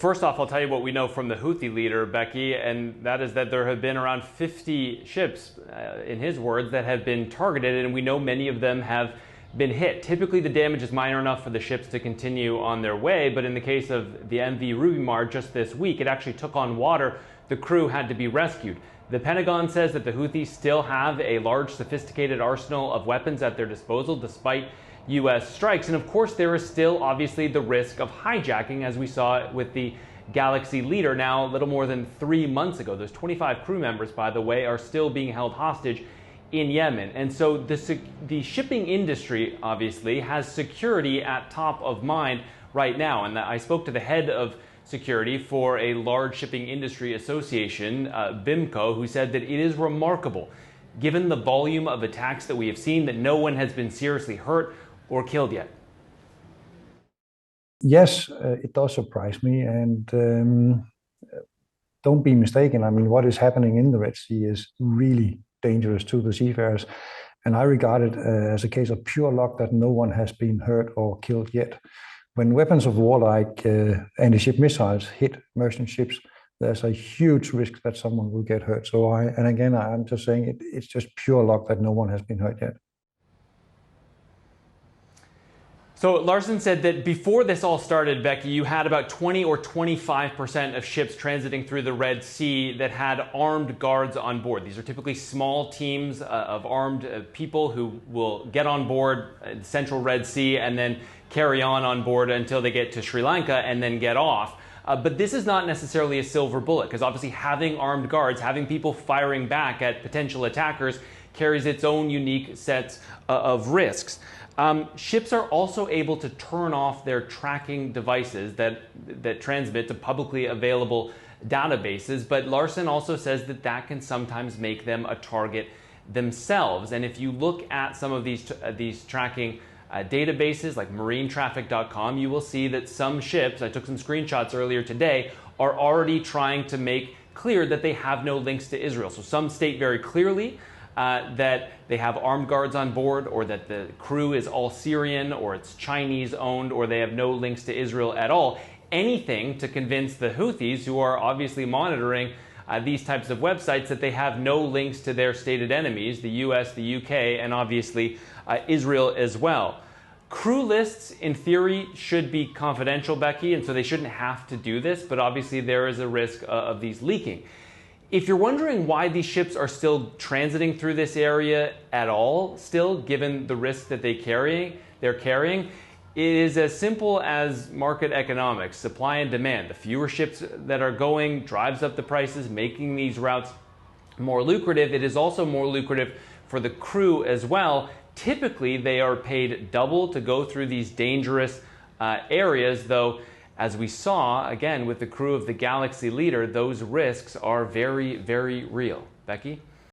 First off, I'll tell you what we know from the Houthi leader, Becky, and that is that there have been around 50 ships, in his words, that have been targeted, and we know many of them have been hit. Typically, the damage is minor enough for the ships to continue on their way, but in the case of the MV Rubimar just this week, it actually took on water. The crew had to be rescued. The Pentagon says that the Houthis still have a large, sophisticated arsenal of weapons at their disposal, despite U.S. strikes. And of course, there is still obviously the risk of hijacking, as we saw with the Galaxy Leader now a little more than 3 months ago. Those 25 crew members, by the way, are still being held hostage in Yemen. And so the shipping industry obviously has security at top of mind right now. And I spoke to the head of security for a large shipping industry association, BIMCO, who said that it is remarkable, given the volume of attacks that we have seen, that no one has been seriously hurt or killed yet. Yes, it does surprise me, and don't be mistaken. I mean, what is happening in the Red Sea is really dangerous to the seafarers, and I regard it as a case of pure luck that no one has been hurt or killed yet. When weapons of war like anti-ship missiles hit merchant ships, there's a huge risk that someone will get hurt. So I'm just saying it's just pure luck that no one has been hurt yet. So Larson said that before this all started, Becky, you had about 20 or 25% of ships transiting through the Red Sea that had armed guards on board. These are typically small teams of armed people who will get on board the central Red Sea and then carry on board until they get to Sri Lanka and then get off. But this is not necessarily a silver bullet, because obviously having armed guards, having people firing back at potential attackers carries its own unique sets of risks. Ships are also able to turn off their tracking devices that transmit to publicly available databases, but Larson also says that that can sometimes make them a target themselves. And if you look at some of these tracking databases like marinetraffic.com, you will see that some ships, I took some screenshots earlier today, are already trying to make clear that they have no links to Israel. So some state very clearly that they have armed guards on board, or that the crew is all Syrian, or it's Chinese owned, or they have no links to Israel at all. Anything to convince the Houthis, who are obviously monitoring these types of websites, that they have no links to their stated enemies, the US, the UK, and obviously Israel as well. Crew lists, in theory, should be confidential, Becky, and so they shouldn't have to do this, but obviously there is a risk of these leaking. If you're wondering why these ships are still transiting through this area at all, still, given the risk that they're carrying, it is as simple as market economics, supply and demand. The fewer ships that are going drives up the prices, making these routes more lucrative. It is also more lucrative for the crew as well. Typically, they are paid double to go through these dangerous areas, though, as we saw, again, with the crew of the Galaxy Leader, those risks are very, very real. Becky?